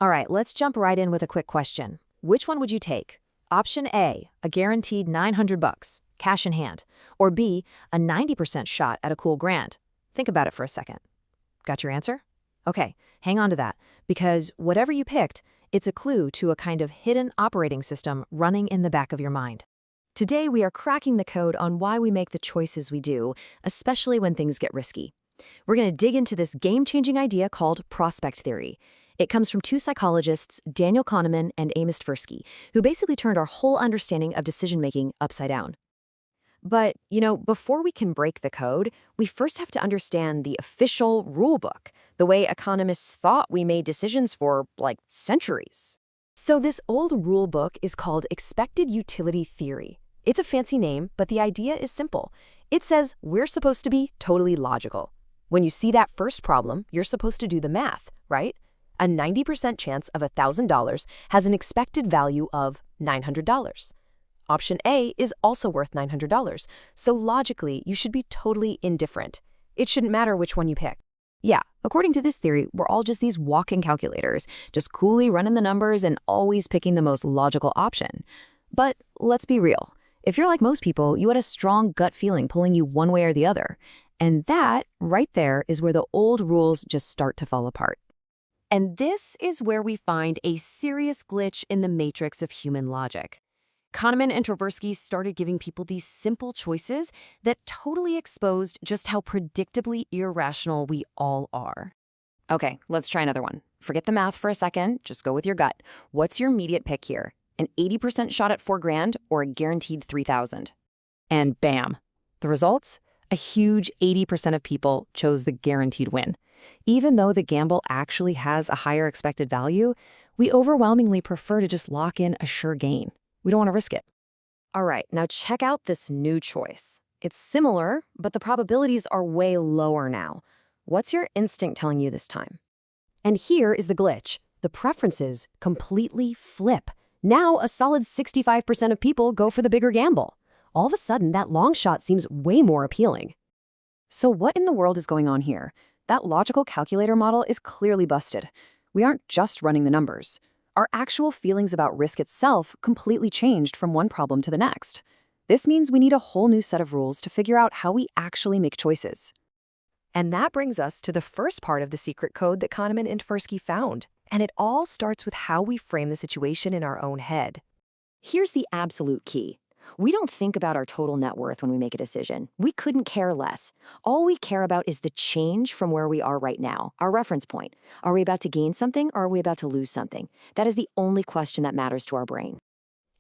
All right, let's jump right in with a quick question. Which one would you take? Option A, a guaranteed 900 bucks, cash in hand, or B, a 90% shot at a cool grand. Think about it for a second. Got your answer? Okay, hang on to that, because whatever you picked, it's a clue to a kind of hidden operating system running in the back of your mind. Today, we are cracking the code on why we make the choices we do, especially when things get risky. We're going to dig into this game-changing idea called prospect theory. It comes from two psychologists, Daniel Kahneman and Amos Tversky, who basically turned our whole understanding of decision-making upside down. But, before we can break the code, we first have to understand the official rule book, the way economists thought we made decisions for, centuries. So this old rule book is called expected utility theory. It's a fancy name, but the idea is simple. It says we're supposed to be totally logical. When you see that first problem, you're supposed to do the math, right? A 90% chance of $1,000 has an expected value of $900. Option A is also worth $900, so logically, you should be totally indifferent. It shouldn't matter which one you pick. Yeah, according to this theory, we're all just these walking calculators, just coolly running the numbers and always picking the most logical option. But let's be real. If you're like most people, you had a strong gut feeling pulling you one way or the other. And that, right there, is where the old rules just start to fall apart. And this is where we find a serious glitch in the matrix of human logic. Kahneman and Tversky started giving people these simple choices that totally exposed just how predictably irrational we all are. Okay, let's try another one. Forget the math for a second, just go with your gut. What's your immediate pick here? An 80% shot at $4,000 or a guaranteed $3,000? And bam, the results? A huge 80% of people chose the guaranteed win. Even though the gamble actually has a higher expected value, we overwhelmingly prefer to just lock in a sure gain. We don't want to risk it. All right, now check out this new choice. It's similar, but the probabilities are way lower now. What's your instinct telling you this time? And here is the glitch. The preferences completely flip. Now a solid 65% of people go for the bigger gamble. All of a sudden, that long shot seems way more appealing. So what in the world is going on here? That logical calculator model is clearly busted. We aren't just running the numbers. Our actual feelings about risk itself completely changed from one problem to the next. This means we need a whole new set of rules to figure out how we actually make choices. And that brings us to the first part of the secret code that Kahneman and Tversky found. And it all starts with how we frame the situation in our own head. Here's the absolute key. We don't think about our total net worth when we make a decision. We couldn't care less. All we care about is the change from where we are right now, our reference point. Are we about to gain something or are we about to lose something? That is the only question that matters to our brain.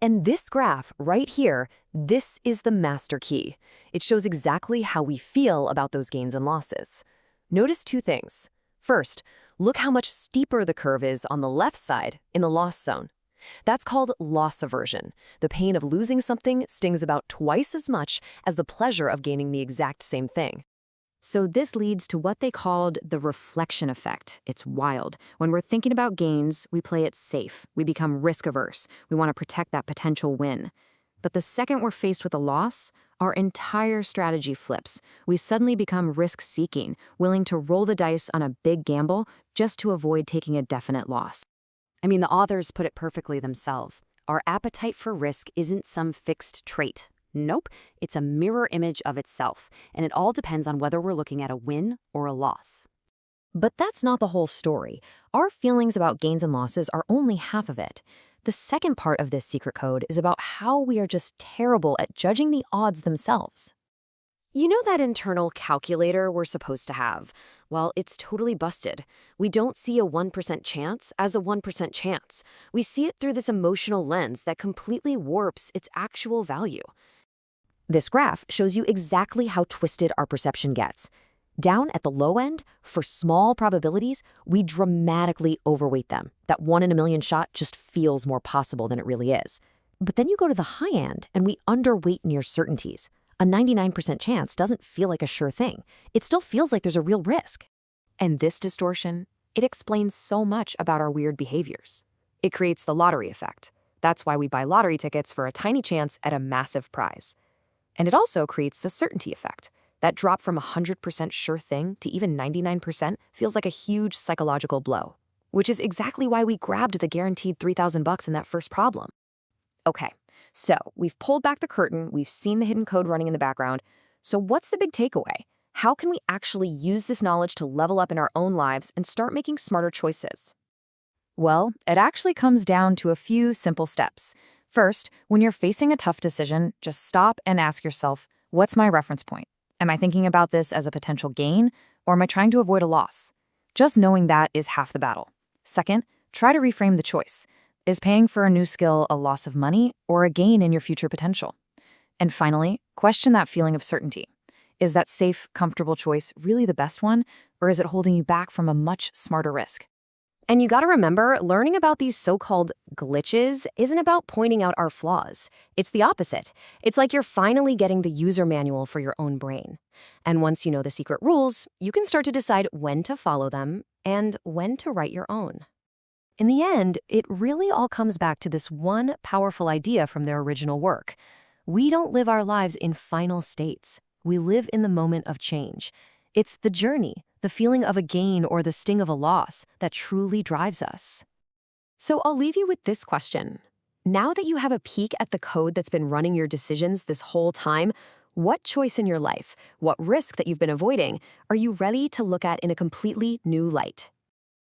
And this graph right here, this is the master key. It shows exactly how we feel about those gains and losses. Notice two things. First, look how much steeper the curve is on the left side in the loss zone. That's called loss aversion. The pain of losing something stings about twice as much as the pleasure of gaining the exact same thing. So this leads to what they called the reflection effect. It's wild. When we're thinking about gains, we play it safe. We become risk-averse. We want to protect that potential win. But the second we're faced with a loss, our entire strategy flips. We suddenly become risk-seeking, willing to roll the dice on a big gamble just to avoid taking a definite loss. I mean, the authors put it perfectly themselves. Our appetite for risk isn't some fixed trait. Nope, it's a mirror image of itself, and it all depends on whether we're looking at a win or a loss. But that's not the whole story. Our feelings about gains and losses are only half of it. The second part of this secret code is about how we are just terrible at judging the odds themselves. You know that internal calculator we're supposed to have? Well, it's totally busted. We don't see a 1% chance as a 1% chance. We see it through this emotional lens that completely warps its actual value. This graph shows you exactly how twisted our perception gets. Down at the low end, for small probabilities, we dramatically overweight them. That 1 in a million shot just feels more possible than it really is. But then you go to the high end and we underweight near certainties. A 99% chance doesn't feel like a sure thing. It still feels like there's a real risk. And this distortion, it explains so much about our weird behaviors. It creates the lottery effect. That's why we buy lottery tickets for a tiny chance at a massive prize. And it also creates the certainty effect. That drop from 100% sure thing to even 99% feels like a huge psychological blow. which is exactly why we grabbed the guaranteed 3,000 bucks in that first problem. Okay, so we've pulled back the curtain, we've seen the hidden code running in the background. So what's the big takeaway? How can we actually use this knowledge to level up in our own lives and start making smarter choices? Well, it actually comes down to a few simple steps. First, when you're facing a tough decision, just stop and ask yourself, what's my reference point? Am I thinking about this as a potential gain, or am I trying to avoid a loss? Just knowing that is half the battle. Second, try to reframe the choice. Is paying for a new skill a loss of money or a gain in your future potential? And finally, question that feeling of certainty. Is that safe, comfortable choice really the best one, or is it holding you back from a much smarter risk? And you gotta remember, learning about these so-called glitches isn't about pointing out our flaws. It's the opposite. It's like you're finally getting the user manual for your own brain. And once you know the secret rules, you can start to decide when to follow them and when to write your own. In the end, it really all comes back to this one powerful idea from their original work. We don't live our lives in final states. We live in the moment of change. It's the journey, the feeling of a gain or the sting of a loss that truly drives us. So I'll leave you with this question. Now that you have a peek at the code that's been running your decisions this whole time, what choice in your life, what risk that you've been avoiding, are you ready to look at in a completely new light?